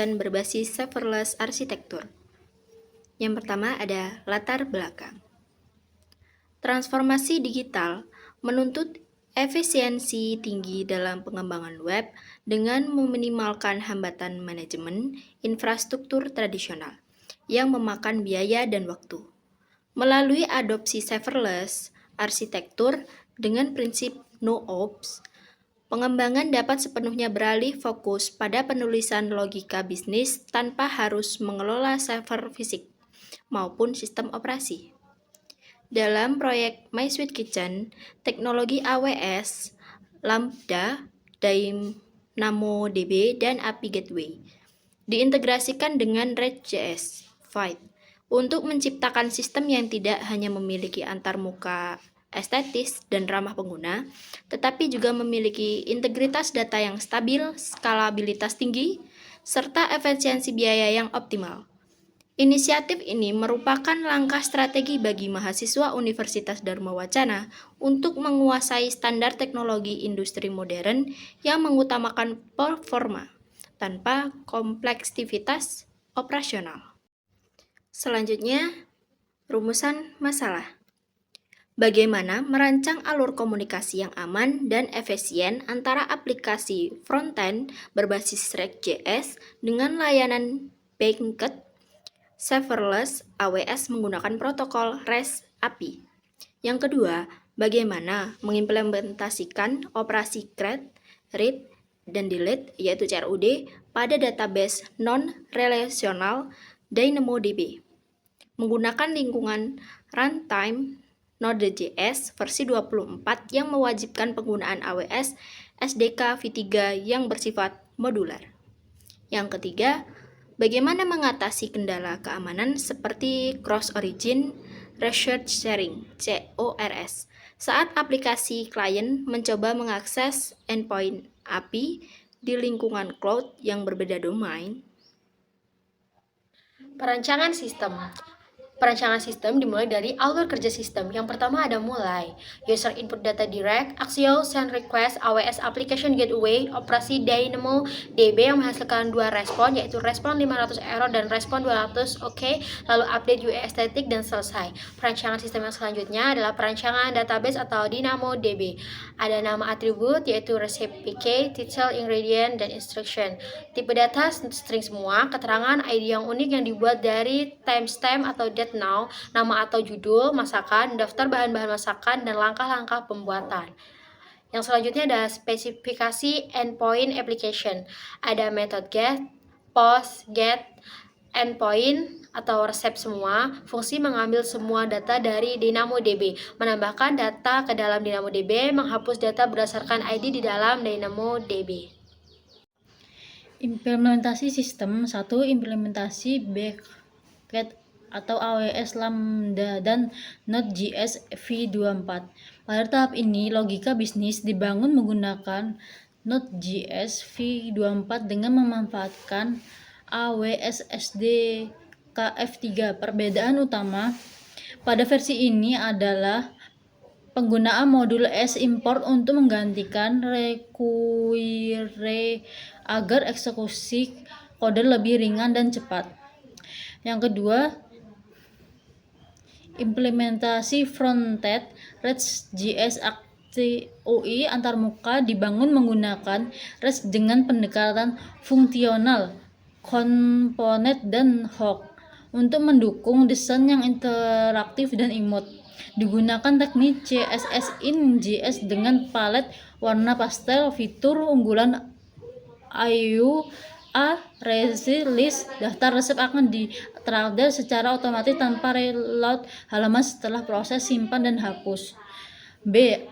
Kitchen berbasis serverless arsitektur. Yang pertama ada latar belakang. Transformasi digital menuntut efisiensi tinggi dalam pengembangan web dengan meminimalkan hambatan manajemen infrastruktur tradisional yang memakan biaya dan waktu. Melalui adopsi serverless arsitektur dengan prinsip no-ops, pengembangan dapat sepenuhnya beralih fokus pada penulisan logika bisnis tanpa harus mengelola server fisik maupun sistem operasi. Dalam proyek My Sweet Kitchen, teknologi AWS, Lambda, DynamoDB, dan API Gateway diintegrasikan dengan Redis 5 untuk menciptakan sistem yang tidak hanya memiliki antarmuka estetis dan ramah pengguna, tetapi juga memiliki integritas data yang stabil, skalabilitas tinggi, serta efisiensi biaya yang optimal. Inisiatif ini merupakan langkah strategi bagi mahasiswa Universitas Dharma Wacana untuk menguasai standar teknologi industri modern yang mengutamakan performa tanpa kompleksitas operasional. Selanjutnya, rumusan masalah. Bagaimana merancang alur komunikasi yang aman dan efisien antara aplikasi frontend berbasis React.js dengan layanan backend serverless AWS menggunakan protokol REST API. Yang kedua, bagaimana mengimplementasikan operasi create, read, dan delete yaitu CRUD pada database non-relasional DynamoDB menggunakan lingkungan runtime Node.js versi 24 yang mewajibkan penggunaan AWS SDK v3 yang bersifat modular. Yang ketiga, bagaimana mengatasi kendala keamanan seperti cross-origin research sharing (CORS) saat aplikasi klien mencoba mengakses endpoint API di lingkungan cloud yang berbeda domain. Perancangan sistem. Perancangan sistem dimulai dari alur kerja sistem. Yang pertama ada mulai, user input data direct, Axio send request, AWS application gateway, operasi DynamoDB yang menghasilkan dua respon, yaitu respon 500 error dan respon 200 oke, lalu update UI estetik dan selesai. Perancangan sistem yang selanjutnya adalah perancangan database atau DynamoDB. Ada nama atribut yaitu recipe key, title, ingredient, dan instruction. Tipe data string semua, keterangan ID yang unik yang dibuat dari timestamp atau date now, nama atau judul masakan, daftar bahan-bahan masakan, dan langkah-langkah pembuatan. Yang selanjutnya ada spesifikasi endpoint application. Ada method get, post, get, endpoint atau resep semua, fungsi mengambil semua data dari DynamoDB, menambahkan data ke dalam DynamoDB, menghapus data berdasarkan ID di dalam DynamoDB. Implementasi sistem 1. Implementasi Backend atau AWS Lambda dan Node.js v24. Pada tahap ini, logika bisnis dibangun menggunakan Node.js v24 dengan memanfaatkan AWS SDK v3. Perbedaan utama pada versi ini adalah penggunaan modul S-import untuk menggantikan require agar eksekusi kode lebih ringan dan cepat. Yang kedua, implementasi frontend REST.js UI antarmuka dibangun menggunakan REST dengan pendekatan fungsional, komponen, dan hook untuk mendukung desain yang interaktif dan imut. Digunakan teknik CSS in JS dengan palet warna pastel. Fitur unggulan IUA list daftar resep akan di-trigger secara otomatis tanpa reload halaman setelah proses simpan dan hapus. B.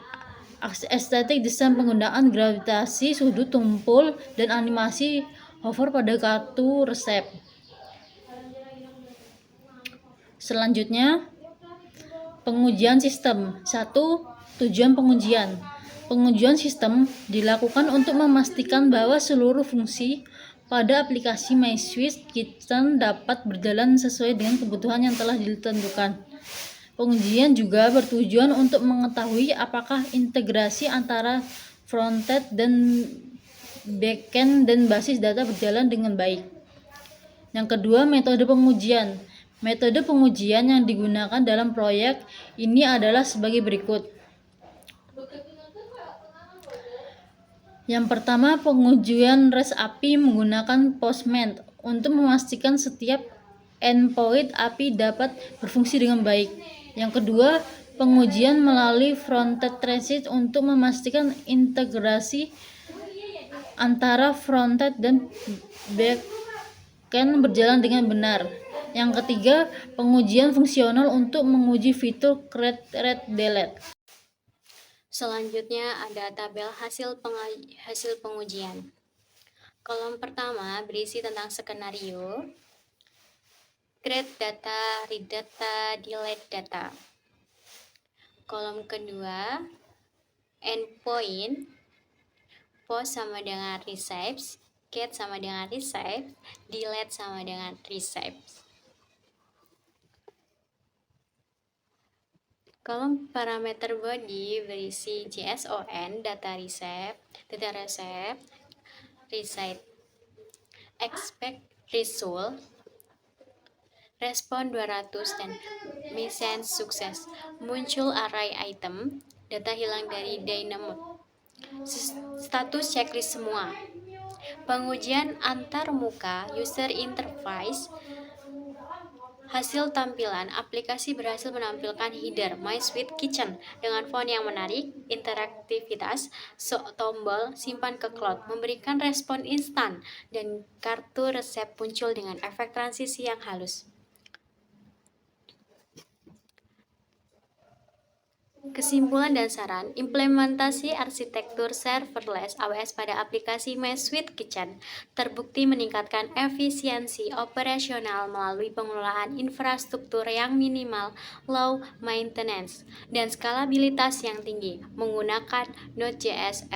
Estetik desain penggunaan gravitasi, sudut tumpul, dan animasi hover pada kartu resep. Selanjutnya, pengujian sistem. 1. Tujuan pengujian. Pengujian sistem dilakukan untuk memastikan bahwa seluruh fungsi pada aplikasi My Sweet Kitchen dapat berjalan sesuai dengan kebutuhan yang telah ditentukan. Pengujian juga bertujuan untuk mengetahui apakah integrasi antara frontend dan backend dan basis data berjalan dengan baik. Yang kedua, metode pengujian. Metode pengujian yang digunakan dalam proyek ini adalah sebagai berikut. Yang pertama, pengujian REST API menggunakan Postman untuk memastikan setiap endpoint API dapat berfungsi dengan baik. Yang kedua, pengujian melalui frontend transit untuk memastikan integrasi antara frontend dan backend berjalan dengan benar. Yang ketiga, pengujian fungsional untuk menguji fitur create, read, delete. Selanjutnya ada tabel hasil pengujian. Kolom pertama berisi tentang skenario, create data, read data, delete data. Kolom kedua, endpoint, post sama dengan receive, get sama dengan receive, delete sama dengan receive. Kolom parameter body berisi JSON, data receive, expect result, respon 200 dan mission sukses. Muncul array item, data hilang dari Dynamo. Status checklist semua. Pengujian antar muka, user interface. Hasil tampilan, aplikasi berhasil menampilkan header My Sweet Kitchen dengan font yang menarik, interaktivitas, tombol simpan ke cloud, memberikan respon instan, dan kartu resep muncul dengan efek transisi yang halus. Kesimpulan dan saran, implementasi arsitektur serverless AWS pada aplikasi My Sweet Kitchen terbukti meningkatkan efisiensi operasional melalui pengelolaan infrastruktur yang minimal, low maintenance, dan skalabilitas yang tinggi menggunakan Node.js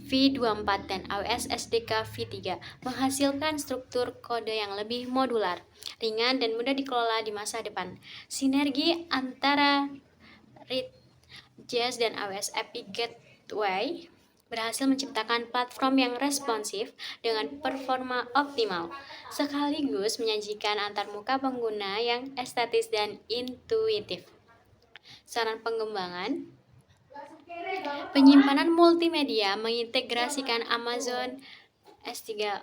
v24 dan AWS SDK v3 menghasilkan struktur kode yang lebih modular, ringan, dan mudah dikelola di masa depan. Sinergi antara JS dan AWS API Gateway berhasil menciptakan platform yang responsif dengan performa optimal, sekaligus menyajikan antarmuka pengguna yang estetis dan intuitif. Saran pengembangan, penyimpanan multimedia mengintegrasikan Amazon S3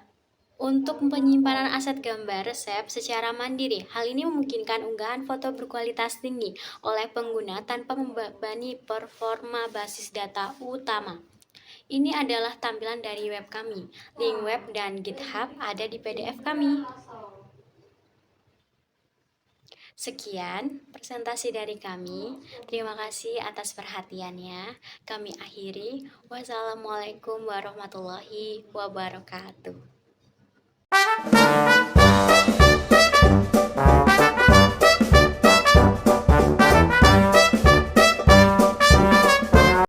untuk penyimpanan aset gambar resep secara mandiri. Hal ini memungkinkan unggahan foto berkualitas tinggi oleh pengguna tanpa membebani performa basis data utama. Ini adalah tampilan dari web kami. Link web dan GitHub ada di PDF kami. Sekian presentasi dari kami. Terima kasih atas perhatiannya. Kami akhiri. Wassalamualaikum warahmatullahi wabarakatuh.